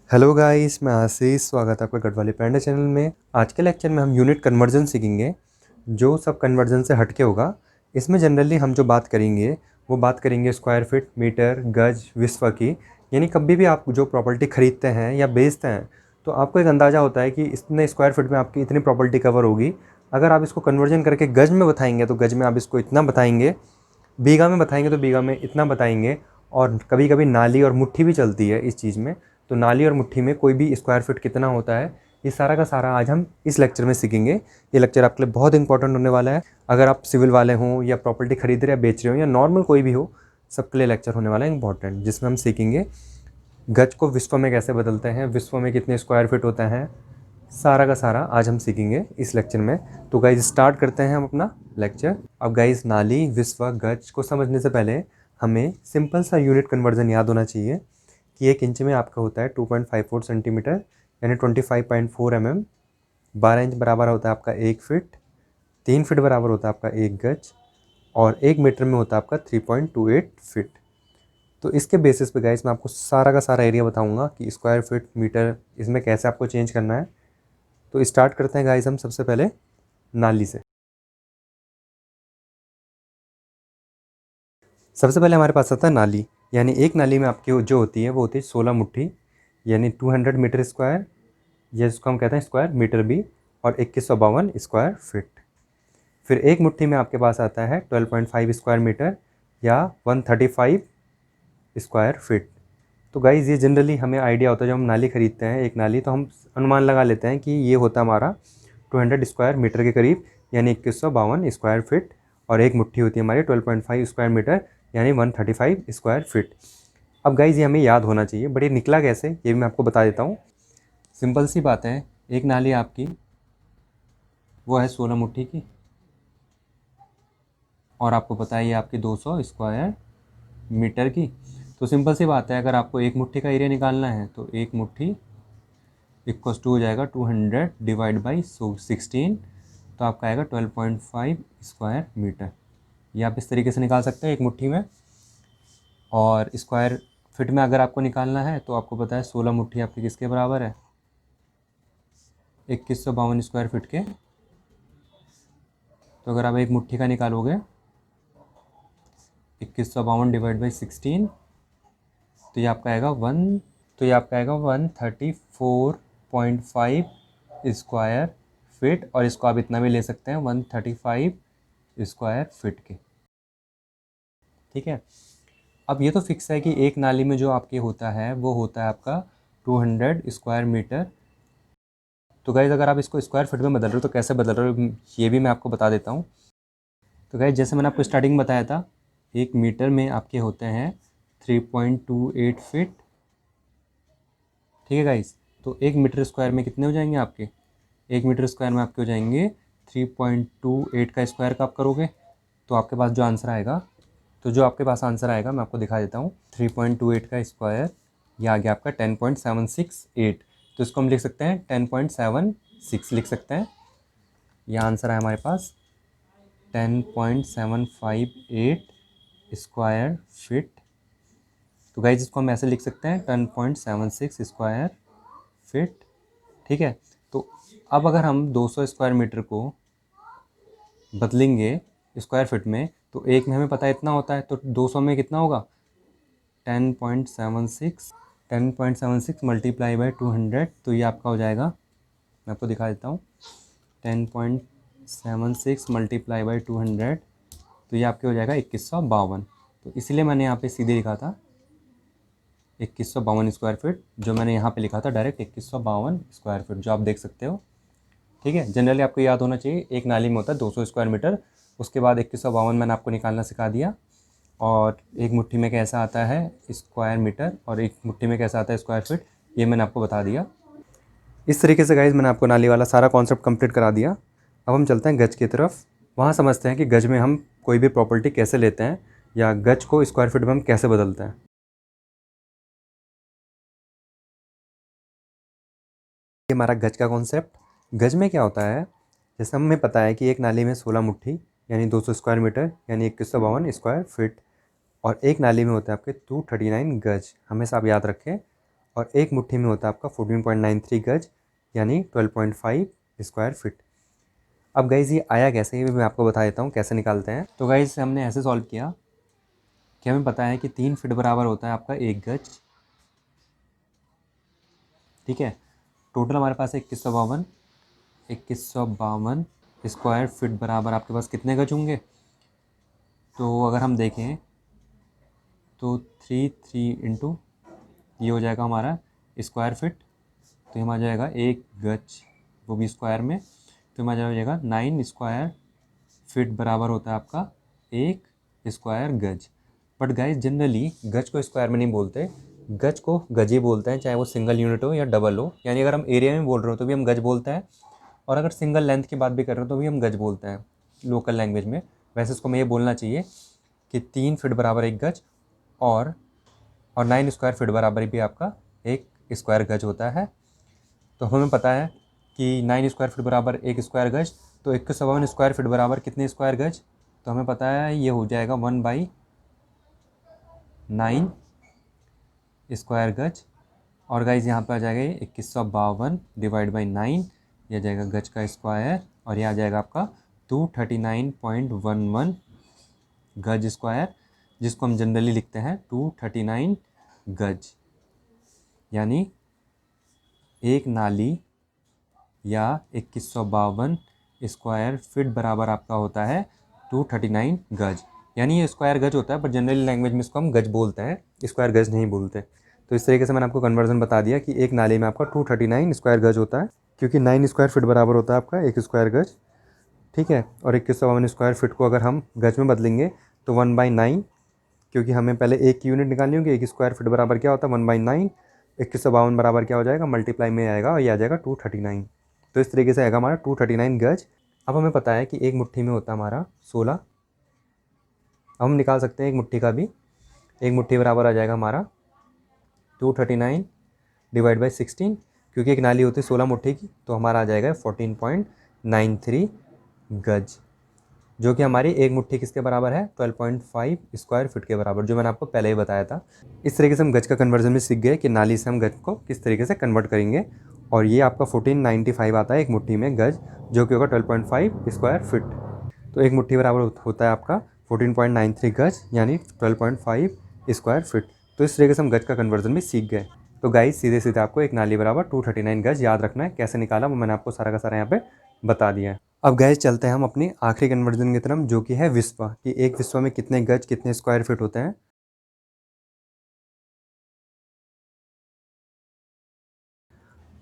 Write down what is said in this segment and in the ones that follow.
Hello guys, मैं आशीष। स्वागत है आपका गढ़वाली पैंडा चैनल में। आज के लेक्चर में हम यूनिट कन्वर्जन सीखेंगे, जो सब कन्वर्जन से हटके होगा। इसमें जनरली हम जो बात करेंगे वो बात करेंगे स्क्वायर फीट, मीटर, गज, विस्व की। यानी कभी भी आप जो प्रॉपर्टी खरीदते हैं या बेचते हैं तो आपको एक अंदाज़ा होता है कि इतने स्क्वायर फीट में आपकी इतनी प्रॉपर्टी कवर होगी। अगर आप इसको कन्वर्जन करके गज में बताएंगे तो गज में आप इसको इतना बताएंगे, बीघा में बताएंगे तो बीघा में इतना बताएंगे। और कभी कभी नाली और मुट्ठी भी चलती है इस चीज़ में, तो नाली और मुट्ठी में कोई भी स्क्वायर फीट कितना होता है, ये सारा का सारा आज हम इस लेक्चर में सीखेंगे। ये लेक्चर आपके लिए बहुत इंपॉर्टेंट होने वाला है। अगर आप सिविल वाले हों या प्रॉपर्टी खरीद रहे या बेच रहे हो या नॉर्मल कोई भी हो, सबके लिए लेक्चर होने वाला है इंपॉर्टेंट, जिसमें हम सीखेंगे गज को विश्व में कैसे बदलते हैं, विश्व में कितने स्क्वायर फीट होते हैं, सारा का सारा आज हम सीखेंगे इस लेक्चर में। तो गाइज स्टार्ट करते हैं हम अपना लेक्चर। अब गाइज नाली, विस्व, गज को समझने से पहले हमें सिंपल सा यूनिट कन्वर्जन याद होना चाहिए कि एक इंच में आपका होता है 2.54 सेंटीमीटर यानी 25.4 mm। 12 इंच बराबर होता है आपका 1 फीट। 3 फीट बराबर होता है आपका 1 गज। और 1 मीटर में होता है आपका 3.28 फीट। तो इसके बेसिस पे गाइज मैं आपको सारा का सारा एरिया बताऊंगा कि स्क्वायर फीट, मीटर, इसमें कैसे आपको चेंज करना है। तो स्टार्ट करते हैं गाइस हम सबसे पहले नाली से। सबसे पहले हमारे पास आता है नाली। यानी एक नाली में आपकी जो होती है वो होती है 16 मुट्ठी यानी 200 मीटर स्क्वायर, जिसको हम कहते हैं स्क्वायर मीटर भी, और 2152 स्क्वायर फीट। फिर एक मुट्ठी में आपके पास आता है 12.5 स्क्वायर मीटर या 135 स्क्वायर फीट। तो गाइज़ ये जनरली हमें आइडिया होता है, जब हम नाली खरीदते हैं एक नाली, तो हम अनुमान लगा लेते हैं कि ये होता है हमारा 200 स्क्वायर मीटर के करीब यानी 2152 स्क्वायर फीट। और एक मुट्ठी होती है हमारी 12.5 स्क्वायर मीटर यानी 135 स्क्वायर फीट। अब गाइज़ ये हमें याद होना चाहिए, बट ये निकला कैसे ये भी मैं आपको बता देता हूँ। सिंपल सी बात है, एक नाली आपकी वो है 16 मुट्ठी की, और आपको पता है ये आपकी 200 स्क्वायर मीटर की। तो सिंपल सी बात है, अगर आपको एक मुट्ठी का एरिया निकालना है तो एक मुट्ठी इक्वस टू हो जाएगा 200 डिवाइड बाई 16, तो आपका आएगा 12.5 स्क्वायर मीटर। ये आप इस तरीके से निकाल सकते हैं एक मुट्ठी में। और स्क्वायर फिट में अगर आपको निकालना है तो आपको पता है 16 मुट्ठी आपकी किसके बराबर है, 2152 स्क्वायर फीट के। तो अगर आप एक मुट्ठी का निकालोगे 2152 डिवाइड बाई 16, तो ये आपका आएगा 134.5 स्क्वायर फीट। और इसको आप इतना भी ले सकते हैं 135 स्क्वायर फीट के। ठीक है, अब ये तो फिक्स है कि एक नाली में जो आपके होता है वो होता है आपका 200 स्क्वायर मीटर। तो गाइज़ अगर आप इसको स्क्वायर फीट में बदल रहे हो तो कैसे बदल रहे हो ये भी मैं आपको बता देता हूँ। तो गाइज़ जैसे मैंने आपको स्टार्टिंग में बताया था, एक मीटर में आपके होते हैं 3.28 फीट। ठीक है गाइज़, तो एक मीटर स्क्वायर में कितने हो जाएंगे आपके, एक मीटर स्क्वायर में आपके हो जाएंगे 3.28 का स्क्वायर का आप करोगे तो आपके पास जो आंसर आएगा, तो जो आपके पास आंसर आएगा मैं आपको दिखा देता हूँ। 3.28 का स्क्वायर, ये आ गया आपका 10.768। तो इसको हम लिख सकते हैं 10.76 लिख सकते हैं। यह आंसर है हमारे पास 10.758 स्क्वायर फीट। तो गाइज इसको हम ऐसे लिख सकते हैं 10.76 स्क्वायर फीट। ठीक है, तो अब अगर हम 200 स्क्वायर मीटर को बदलेंगे स्क्वायर फीट में, तो एक में हमें पता है इतना होता है, तो 200 में कितना होगा 10.76 मल्टीप्लाई बाई 200, तो ये आपका हो जाएगा, मैं आपको दिखा देता हूँ, 10.76 मल्टीप्लाई बाई 200, तो ये आपके हो जाएगा 2152। तो इसलिए मैंने यहाँ पे सीधे लिखा था 2152 स्क्वायर फीट, जो मैंने यहाँ पे लिखा था डायरेक्ट 2152 स्क्वायर फीट, जो आप देख सकते हो। ठीक है, जनरली आपको याद होना चाहिए एक नाली में होता है 200 स्क्वायर मीटर। उसके बाद 2152 मैंने आपको निकालना सिखा दिया, और एक मुट्ठी में कैसा आता है स्क्वायर मीटर और एक मुट्ठी में कैसा आता है स्क्वायर फीट, ये मैंने आपको बता दिया। इस तरीके से गाइज मैंने आपको नाली वाला सारा कॉन्सेप्ट कंप्लीट करा दिया। अब हम चलते हैं गज की तरफ। वहाँ समझते हैं कि गज में हम कोई भी प्रॉपर्टी कैसे लेते हैं या गज को स्क्वायर फीट में हम कैसे बदलते हैं। ये हमारा गज का कॉन्सेप्ट। गज में क्या होता है, जैसे हमें पता है कि एक नाली में 16 मुट्ठी यानी 200 स्क्वायर मीटर यानी 2152 स्क्वायर फीट, और एक नाली में होता है आपके 239 गज, हमेशा आप याद रखें। और एक मुट्ठी में होता है आपका 14.93 गज यानी 12.5 स्क्वायर फीट। अब गाइज़ ये आया कैसे, ये भी मैं आपको बता देता हूँ कैसे निकालते हैं। तो गाइज़ हमने ऐसे सॉल्व किया कि हमें पता है कि 3 फीट बराबर होता है आपका 1 गज, ठीक है। टोटल हमारे पास 2152 स्क्वायर फीट बराबर आपके पास कितने गज होंगे। तो अगर हम देखें तो 3 इंटू ये हो जाएगा हमारा स्क्वायर फीट, तो हमारा जाएगा 1 गज, वो भी स्क्वायर में, तो हमारा हो जाएगा 9 स्क्वायर फीट बराबर होता है आपका 1 स्क्वायर गज। बट गाइस जनरली गज को स्क्वायर में नहीं बोलते, गज को गज ही बोलते हैं, चाहे वो सिंगल यूनिट हो या डबल हो। यानी अगर हम एरिया में बोल रहे हो तो भी हम गज बोलते हैं, और अगर सिंगल लेंथ की बात भी कर रहे हो तो भी हम गज बोलते हैं लोकल लैंग्वेज में। वैसे इसको मैं ये बोलना चाहिए कि 3 फीट बराबर 1 गज और 9 स्क्वायर फीट बराबर भी आपका 1 स्क्वायर गज होता है। तो हमें पता है कि 9 स्क्वायर फीट बराबर 1 स्क्वायर गज, तो 51 स्क्वायर फीट बराबर कितने स्क्वायर गज, तो हमें पता है ये हो जाएगा 1/9 स्क्वायर गज। और गाइज यहाँ पर आ जाएगा 2152 डिवाइड बाई 9, यह जाएगा गज का स्क्वायर, और यह आ जाएगा आपका 239.11 गज स्क्वायर, जिसको हम जनरली लिखते हैं 239 गज। यानी एक नाली या 2152 स्क्वायर फीट बराबर आपका होता है 239 गज। यानी ये स्क्वायर गज होता है, पर जनरली लैंग्वेज में इसको हम गज बोलते हैं, स्क्वायर गज नहीं बोलते। तो इस तरीके से मैंने आपको कन्वर्जन बता दिया कि एक नाली में आपका 239 स्क्वायर गज होता है, क्योंकि 9 स्क्वायर फीट बराबर होता है आपका 1 स्क्वायर गज, ठीक है। और 2152 स्क्वायर फीट को अगर हम गज में बदलेंगे तो 1/9, क्योंकि हमें पहले एक की यूनिट निकालनी होगी, 1 स्क्वायर फीट बराबर क्या होता है 1/9, 2152 बराबर क्या हो जाएगा मल्टीप्लाई में आएगा और ये आ जाएगा 239। तो इस तरीके से आएगा हमारा 239 गज। अब हमें पता है कि एक मुट्ठी में होता है हमारा 16। अब हम निकाल सकते हैं एक मुट्ठी का भी, एक मुट्ठी बराबर आ जाएगा हमारा 239 डिवाइड बाई 16, क्योंकि एक नाली होती है 16 मुट्ठी की, तो हमारा आ जाएगा 14.93 गज, जो कि हमारी एक मुट्ठी किसके बराबर है 12.5 स्क्वायर फीट के बराबर, जो मैंने आपको पहले ही बताया था। इस तरीके से हम गज का कन्वर्जन भी सीख गए कि नाली से हम गज को किस तरीके से कन्वर्ट करेंगे। और ये आपका 1495 आता है एक मुट्ठी में गज, जो कि होगा 12.5 स्क्वायर फीट। तो एक मुट्ठी बराबर होता है आपका 14.93 गज यानी 12.5 स्क्वायर फीट। तो इस तरीके से हम गज का कन्वर्जन भी सीख गए। तो गाइस सीधे सीधे आपको एक नाली बराबर 239 गज याद रखना है। कैसे निकाला वो मैंने आपको सारा का सारा यहाँ पे बता दिया है। अब गाइस चलते हैं हम अपनी आखिरी कन्वर्जन की तरफ, जो कि है विस्वा, कि एक विस्वा में कितने गज कितने स्क्वायर फीट होते हैं।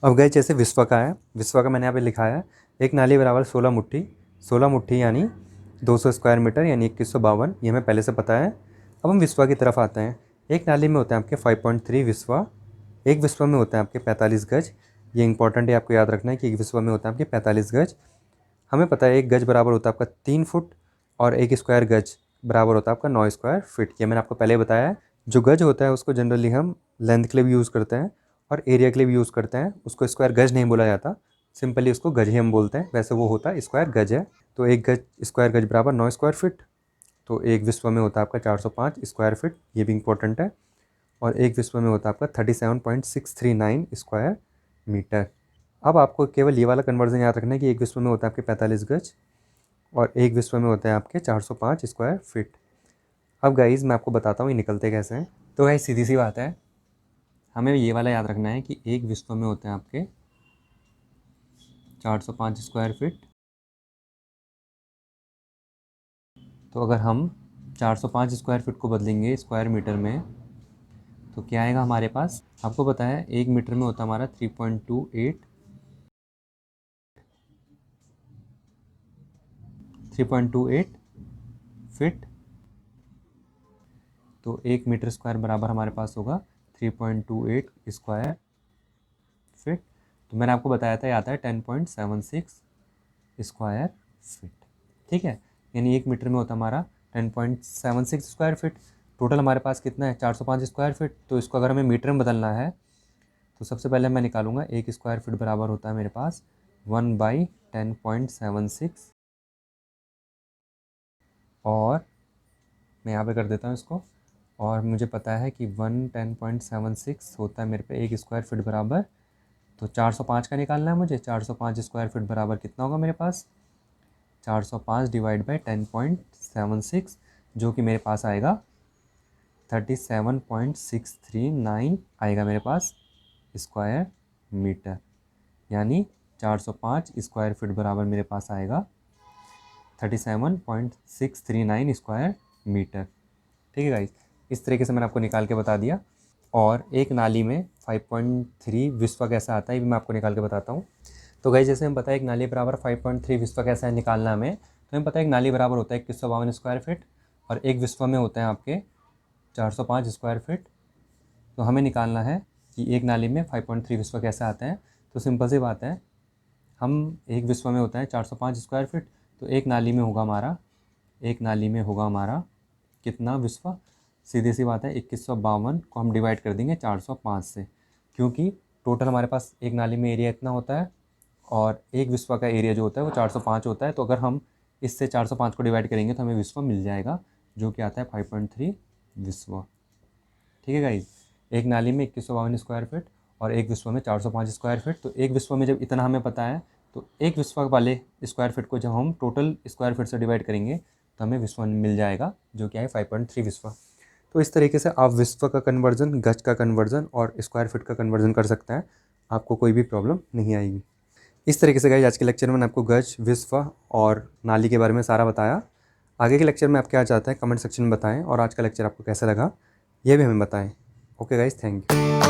अब गाइस जैसे विस्वा का है, विस्वा का मैंने यहाँ पे लिखा है एक नाली बराबर 16 मुट्ठी, 16 मुट्ठी यानी 200 स्क्वायर मीटर यानी 2152, ये हमें पहले से पता है। अब हम विस्वा की तरफ आते हैं। एक नाली में होते हैं आपके 5.3 विस्वा, एक विस्वा में होते हैं आपके 45 गज। ये इंपॉर्टेंट है, आपको याद रखना है कि एक विस्वा में होता है आपके 45 गज। हमें पता है एक गज बराबर होता है आपका 3 फुट, और एक स्क्वायर गज बराबर होता है आपका 9 स्क्वायर फीट। ये मैंने आपको पहले ही बताया है। जो गज होता है उसको जनरली हम लेंथ के लिए भी यूज़ करते हैं और एरिया के लिए भी यूज़ करते हैं। उसको स्क्वायर गज नहीं बोला जाता, सिंपली उसको गज ही हम बोलते हैं, वैसे वो होता है स्क्वायर गज है। तो एक गज स्क्वायर गज बराबर 9 स्क्वायर फीट। तो एक विस्वा में होता है आपका 405 स्क्वायर फीट, ये भी इंपॉर्टेंट है। और एक विस्वा में होता है आपका 37.639 स्क्वायर मीटर। अब आपको केवल ये वाला कन्वर्जन याद रखना है कि एक विस्वा में होता है आपके 45 गज और एक विस्वा में होते हैं आपके 405 स्क्वायर फीट। अब गाइज़ मैं आपको बताता हूँ ये निकलते कैसे हैं। तो गाइज़ सीधी सी बात है, हमें ये वाला याद रखना है कि एक विस्वा में होते हैं आपके 405 स्क्वायर फीट। तो अगर हम 405 स्क्वायर फीट को बदलेंगे स्क्वायर मीटर में तो क्या आएगा हमारे पास। आपको पता है एक मीटर में होता है हमारा 3.28 फीट। तो एक मीटर स्क्वायर बराबर हमारे पास होगा 3.28 स्क्वायर फीट। तो मैंने आपको बताया था ये आता है 10.76 स्क्वायर फीट, ठीक है। यानी एक मीटर में होता हमारा 10.76 स्क्वायर फीट। टोटल हमारे पास कितना है 405 स्क्वायर फीट। तो इसको अगर हमें मीटर में बदलना है तो सबसे पहले मैं निकालूंगा एक स्क्वायर फीट बराबर होता है मेरे पास 1/10.76, और मैं यहाँ पे कर देता हूँ इसको और मुझे पता है कि 110.76 होता है मेरे पे 1 स्क्वायर फीट बराबर। तो 405 का निकालना है मुझे। 405 स्क्वायर फीट बराबर कितना होगा मेरे पास? 405 डिवाइड बाई 10.76, जो कि मेरे पास आएगा 37.639 आएगा मेरे पास स्क्वायर मीटर। यानी 405 स्क्वायर फीट बराबर मेरे पास आएगा 37.639 स्क्वायर मीटर। ठीक है गाइस, इस तरीके से मैंने आपको निकाल के बता दिया। और एक नाली में 5.3 विस्वा कैसा आता है ये भी मैं आपको निकाल के बताता हूँ। तो गाइस, जैसे हम पता है एक नाली बराबर 5.3 विस्वा कैसा है निकालना हमें, तो हमें पता है एक नाली बराबर होता है 2152 स्क्वायर फीट और एक विस्वा में होते हैं आपके 405 स्क्वायर फीट। तो हमें निकालना है कि एक नाली में 5.3 विस्वा कैसा आता है। तो सिंपल सी बात है, हम एक विस्वा में होता है 405 स्क्वायर फीट, तो एक नाली में होगा हमारा कितना विस्वा? सीधी सी बात है, 2152 को हम डिवाइड कर देंगे 405 से, क्योंकि टोटल हमारे पास एक नाली में एरिया इतना होता है और एक विस्वा का एरिया जो होता है वो 405 होता है। तो अगर हम इससे 405 को डिवाइड करेंगे तो हमें विस्वा मिल जाएगा, जो कि आता है 5.3 विस्वा। ठीक है गाइज, एक नाली में 2152 स्क्वायर फीट और एक विस्वा में 405 स्क्वायर फीट। तो एक विस्वा में जब इतना हमें पता है, तो एक विस्वा वाले स्क्वायर फीट को जब हम टोटल स्क्वायर फीट से डिवाइड करेंगे तो हमें विस्वा मिल जाएगा, जो कि है 5.3 विस्वा। तो इस तरीके से आप विस्वा का कन्वर्जन, गज का कन्वर्जन और स्क्वायर फीट का कन्वर्जन कर सकते हैं, आपको कोई भी प्रॉब्लम नहीं आएगी। इस तरीके से गाइज आज के लेक्चर में मैंने आपको गज, विस्वा और नाली के बारे में सारा बताया। आगे के लेक्चर में आप क्या चाहते हैं कमेंट सेक्शन में बताएं, और आज का लेक्चर आपको कैसा लगा ये भी हमें बताएं। Okay guys, thank you.